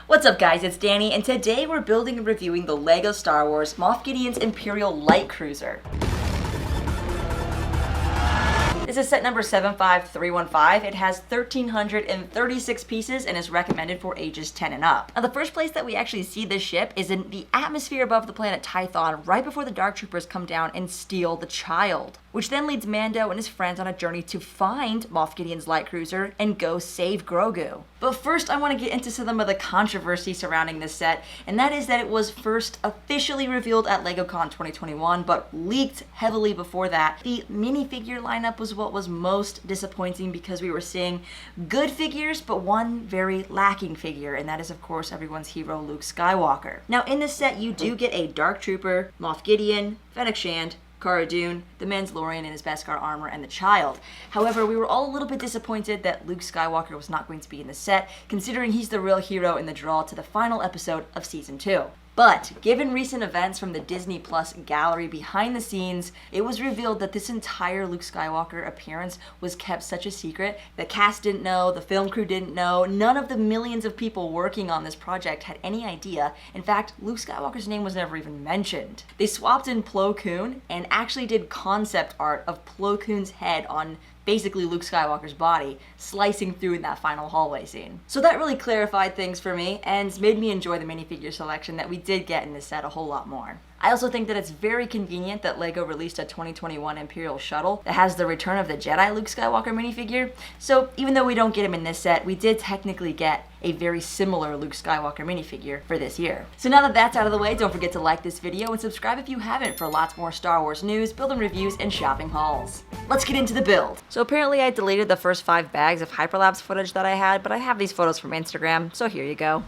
What's up guys, it's Danny, and today we're building and reviewing the LEGO Star Wars Moff Gideon's Imperial Light Cruiser. This is set number 75315. It has 1,336 pieces and is recommended for ages 10 and up. Now the first place that we actually see this ship is in the atmosphere above the planet Tython, right before the Dark Troopers come down and steal the child, which then leads Mando and his friends on a journey to find Moff Gideon's light cruiser and go save Grogu. But first I want to get into some of the controversy surrounding this set, and that is that it was first officially revealed at LegoCon 2021, but leaked heavily before that. The minifigure lineup was what was most disappointing because we were seeing good figures, but one very lacking figure, and that is of course everyone's hero, Luke Skywalker. Now in this set you do get a Dark Trooper, Moff Gideon, Fennec Shand, Cara Doon, the Mandalorian in his Beskar armor, and the child. However, we were all a little bit disappointed that Luke Skywalker was not going to be in the set, considering he's the real hero in the draw to the final episode of Season 2. But, given recent events from the Disney Plus gallery behind the scenes, it was revealed that this entire Luke Skywalker appearance was kept such a secret. The cast didn't know, the film crew didn't know, none of the millions of people working on this project had any idea. In fact, Luke Skywalker's name was never even mentioned. They swapped in Plo Koon and actually did concept art of Plo Koon's head on basically Luke Skywalker's body, slicing through in that final hallway scene. So that really clarified things for me and made me enjoy the minifigure selection that we did get in this set a whole lot more. I also think that it's very convenient that LEGO released a 2021 Imperial shuttle that has the Return of the Jedi Luke Skywalker minifigure, so even though we don't get him in this set, we did technically get a very similar Luke Skywalker minifigure for this year. So now that that's out of the way, don't forget to like this video and subscribe if you haven't for lots more Star Wars news, build and reviews, and shopping hauls. Let's get into the build. So apparently I deleted the first 5 bags of hyperlapse footage that I had, but I have these photos from Instagram, so here you go.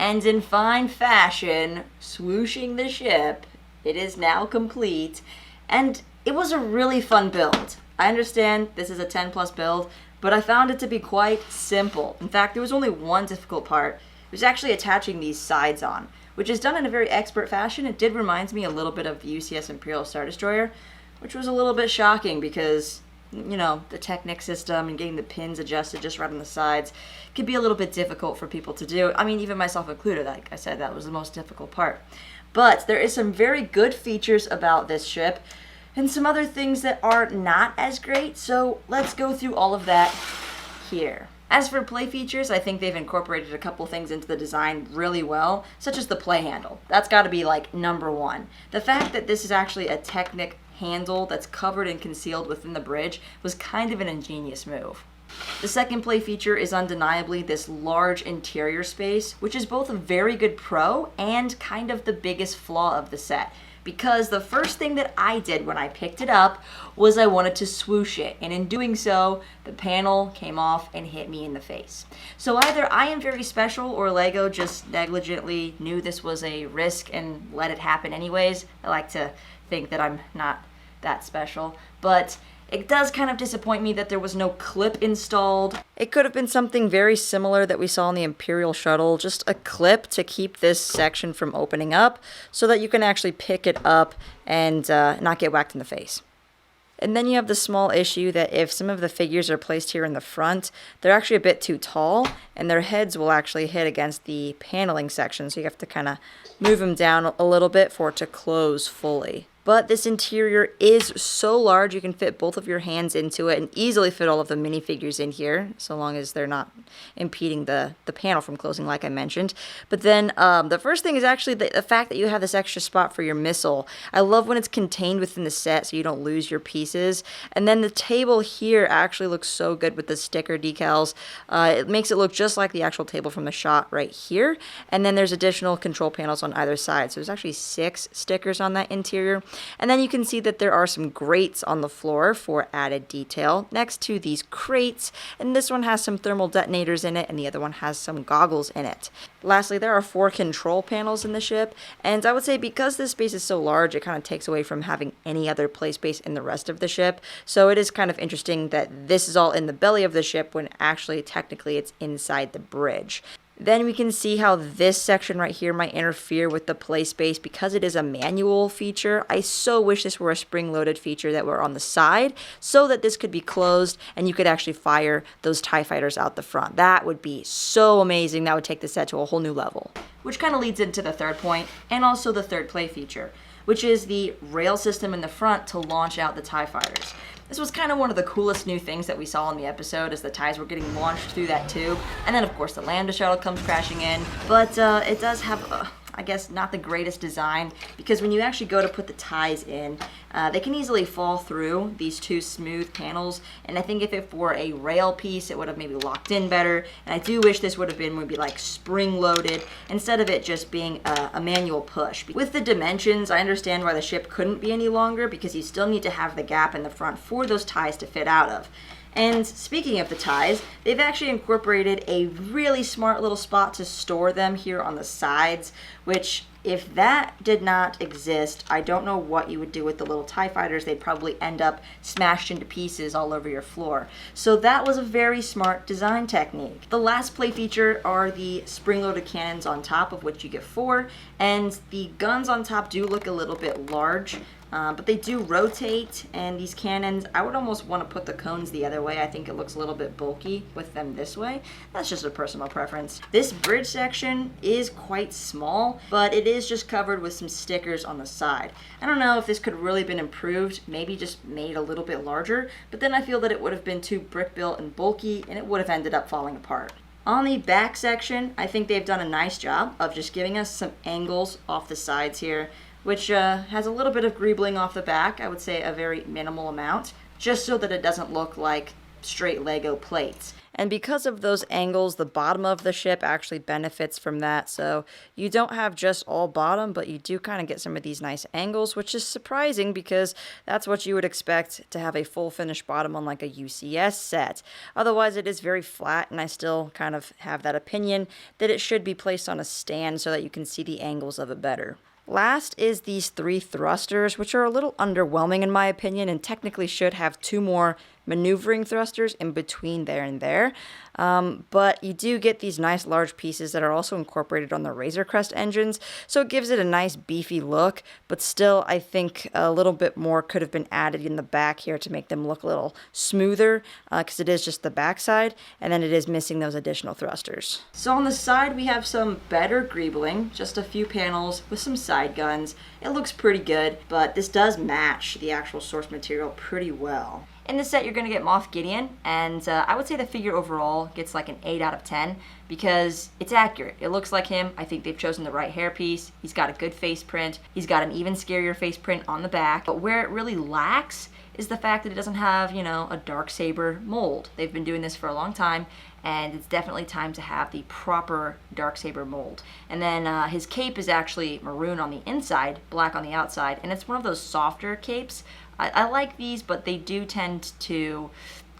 And in fine fashion, swooshing the ship, it is now complete, and it was a really fun build. I understand this is a 10+ build, but I found it to be quite simple. In fact, there was only one difficult part. It was actually attaching these sides on, which is done in a very expert fashion. It did remind me a little bit of the UCS Imperial Star Destroyer, which was a little bit shocking because, you know, the Technic system and getting the pins adjusted just right on the sides could be a little bit difficult for people to do. I mean, even myself included, like I said, that was the most difficult part. But there is some very good features about this ship and some other things that are not as great, so let's go through all of that here. As for play features, I think they've incorporated a couple things into the design really well, such as the play handle. That's got to be like #1. The fact that this is actually a Technic handle that's covered and concealed within the bridge was kind of an ingenious move. The second play feature is undeniably this large interior space, which is both a very good pro and kind of the biggest flaw of the set. Because the first thing that I did when I picked it up was I wanted to swoosh it, and in doing so, the panel came off and hit me in the face. So either I am very special or LEGO just negligently knew this was a risk and let it happen anyways. I like to think that I'm not that special, but It does kind of disappoint me that there was no clip installed. It could have been something very similar that we saw in the Imperial shuttle, just a clip to keep this section from opening up so that you can actually pick it up and not get whacked in the face. And then you have the small issue that if some of the figures are placed here in the front, they're actually a bit too tall, and their heads will actually hit against the paneling section, so you have to kind of move them down a little bit for it to close fully. But this interior is so large you can fit both of your hands into it and easily fit all of the minifigures in here, so long as they're not impeding the panel from closing like I mentioned. But then the first thing is actually the fact that you have this extra spot for your missile. I love when it's contained within the set so you don't lose your pieces. And then the table here actually looks so good with the sticker decals. It makes it look just like the actual table from the shot right here. And then there's additional control panels on either side. So there's actually 6 stickers on that interior. And then you can see that there are some grates on the floor for added detail next to these crates, and this one has some thermal detonators in it and the other one has some goggles in it. Lastly, there are 4 control panels in the ship, and I would say because this space is so large, it kind of takes away from having any other play space in the rest of the ship. So it is kind of interesting that this is all in the belly of the ship when actually technically it's inside the bridge. Then we can see how this section right here might interfere with the play space because it is a manual feature. I so wish this were a spring-loaded feature that were on the side so that this could be closed and you could actually fire those TIE fighters out the front. That would be so amazing. That would take the set to a whole new level. Which kind of leads into the third point and also the third play feature, which is the rail system in the front to launch out the TIE fighters. This was kind of one of the coolest new things that we saw in the episode as the TIEs were getting launched through that tube. And then, of course, the Lambda shuttle comes crashing in. But it does have, I guess, not the greatest design, because when you actually go to put the TIEs in, they can easily fall through these 2 smooth panels. And I think if it were a rail piece, it would have maybe locked in better. And I do wish this would have been maybe like spring-loaded instead of it just being a manual push. With the dimensions, I understand why the ship couldn't be any longer, because you still need to have the gap in the front for those TIEs to fit out of. And speaking of the TIEs, they've actually incorporated a really smart little spot to store them here on the sides, which if that did not exist, I don't know what you would do with the little TIE fighters. They'd probably end up smashed into pieces all over your floor. So that was a very smart design technique. The last play feature are the spring-loaded cannons on top, of which you get 4, and the guns on top do look a little bit large. But they do rotate, and these cannons, I would almost want to put the cones the other way. I think it looks a little bit bulky with them this way. That's just a personal preference. This bridge section is quite small, but it is just covered with some stickers on the side. I don't know if this could really been improved, maybe just made a little bit larger, but then I feel that it would have been too brick built and bulky, and it would have ended up falling apart. On the back section, I think they've done a nice job of just giving us some angles off the sides here, which has a little bit of greebling off the back. I would say a very minimal amount, just so that it doesn't look like straight Lego plates. And because of those angles, the bottom of the ship actually benefits from that. So you don't have just all bottom, but you do kind of get some of these nice angles, which is surprising because that's what you would expect to have a full finished bottom on like a UCS set. Otherwise, it is very flat, and I still kind of have that opinion that it should be placed on a stand so that you can see the angles of it better. Last is these 3 thrusters, which are a little underwhelming in my opinion, and technically should have 2 more maneuvering thrusters in between there and there. But you do get these nice large pieces that are also incorporated on the Razor Crest engines, so it gives it a nice beefy look, but still I think a little bit more could have been added in the back here to make them look a little smoother, because it is just the back side, and then it is missing those additional thrusters. So on the side we have some better greebling, just a few panels with some side guns. It looks pretty good, but this does match the actual source material pretty well. In this set, you're going to get Moff Gideon, and I would say the figure overall gets like an 8 out of 10 because it's accurate. It looks like him. I think they've chosen the right hairpiece. He's got a good face print. He's got an even scarier face print on the back. But where it really lacks is the fact that it doesn't have, you know, a Darksaber mold. They've been doing this for a long time, and it's definitely time to have the proper Darksaber mold. And then his cape is actually maroon on the inside, black on the outside, and it's one of those softer capes. I like these, but they do tend to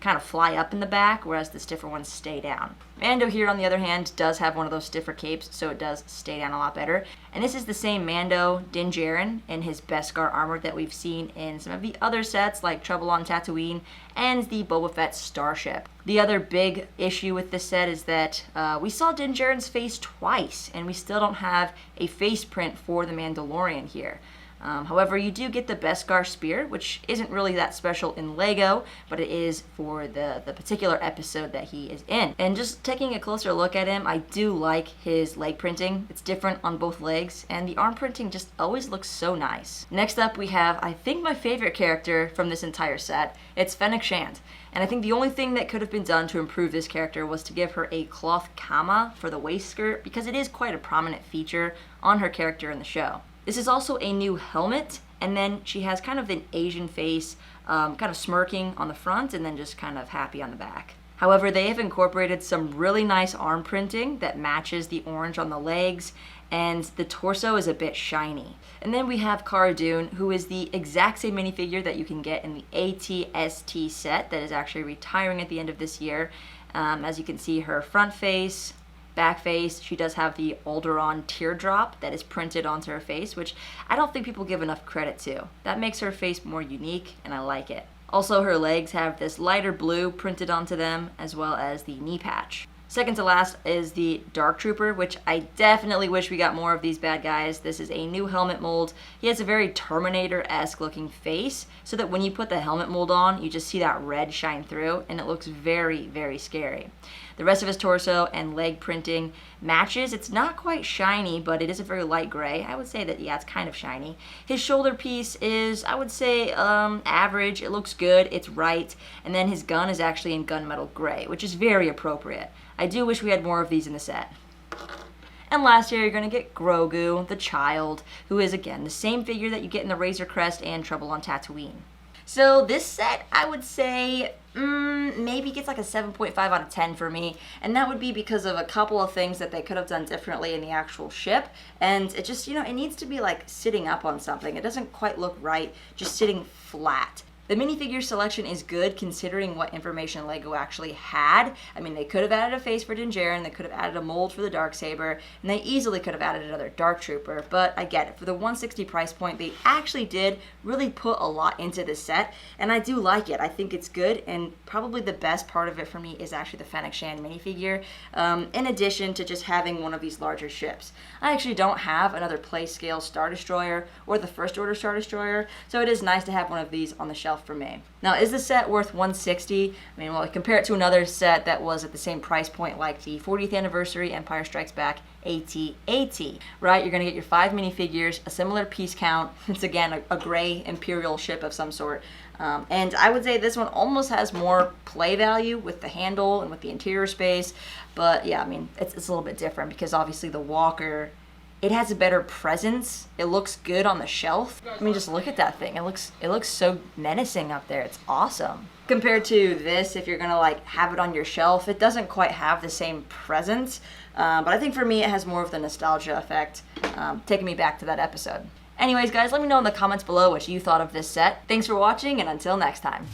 kind of fly up in the back, whereas the stiffer ones stay down. Mando here, on the other hand, does have one of those stiffer capes, so it does stay down a lot better. And this is the same Mando Din Djarin in his Beskar armor that we've seen in some of the other sets, like Trouble on Tatooine and the Boba Fett starship. The other big issue with this set is that we saw Din Djarin's face twice, and we still don't have a face print for the Mandalorian here. However, you do get the Beskar spear, which isn't really that special in Lego, but it is for the particular episode that he is in. And just taking a closer look at him, I do like his leg printing. It's different on both legs, and the arm printing just always looks so nice. Next up, we have, I think, my favorite character from this entire set. It's Fennec Shand. And I think the only thing that could have been done to improve this character was to give her a cloth kama for the waist skirt, because it is quite a prominent feature on her character in the show. This is also a new helmet, and then she has kind of an Asian face, kind of smirking on the front and then just kind of happy on the back. However, they have incorporated some really nice arm printing that matches the orange on the legs, and the torso is a bit shiny. And then we have Cara Doon, who is the exact same minifigure that you can get in the AT-ST set that is actually retiring at the end of this year. As you can see, her front face, back face, she does have the Alderaan teardrop that is printed onto her face, which I don't think people give enough credit to. That makes her face more unique, and I like it. Also, her legs have this lighter blue printed onto them, as well as the knee patch. Second to last is the Dark Trooper, which I definitely wish we got more of these bad guys. This is a new helmet mold. He has a very Terminator-esque looking face, so that when you put the helmet mold on, you just see that red shine through, and it looks very, very scary. The rest of his torso and leg printing matches. It's not quite shiny, but it is a very light gray. I would say that, yeah, it's kind of shiny. His shoulder piece is, I would say, average. It looks good. It's right. And then his gun is actually in gunmetal gray, which is very appropriate. I do wish we had more of these in the set. And last year, you're going to get Grogu, the child, who is, again, the same figure that you get in the Razor Crest and Trouble on Tatooine. So this set, I would say, maybe gets like a 7.5 out of 10 for me, and that would be because of a couple of things that they could have done differently in the actual ship, and it just, it needs to be like sitting up on something. It doesn't quite look right just sitting flat. The minifigure selection is good considering what information LEGO actually had. I mean, they could have added a face for Din Djarin, they could have added a mold for the Darksaber, and they easily could have added another Dark Trooper, but I get it. For the $160 price point, they actually did really put a lot into this set, and I do like it. I think it's good, and probably the best part of it for me is actually the Fennec Shand minifigure, in addition to just having one of these larger ships. I actually don't have another play-scale Star Destroyer or the First Order Star Destroyer, so it is nice to have one of these on the shelf for me. Now, is the set worth $160? I mean, well, compare it to another set that was at the same price point, like the 40th anniversary Empire Strikes Back AT-AT, right? You're going to get your 5 minifigures, a similar piece count. It's, again, a gray Imperial ship of some sort. And I would say this one almost has more play value with the handle and with the interior space. But, yeah, I mean, it's a little bit different because, obviously, the Walker, it has a better presence. It looks good on the shelf. I mean, just look at that thing. It looks so menacing up there. It's awesome. Compared to this, if you're gonna like have it on your shelf, it doesn't quite have the same presence. But I think for me, it has more of the nostalgia effect, taking me back to that episode. Anyways, guys, let me know in the comments below what you thought of this set. Thanks for watching, and until next time.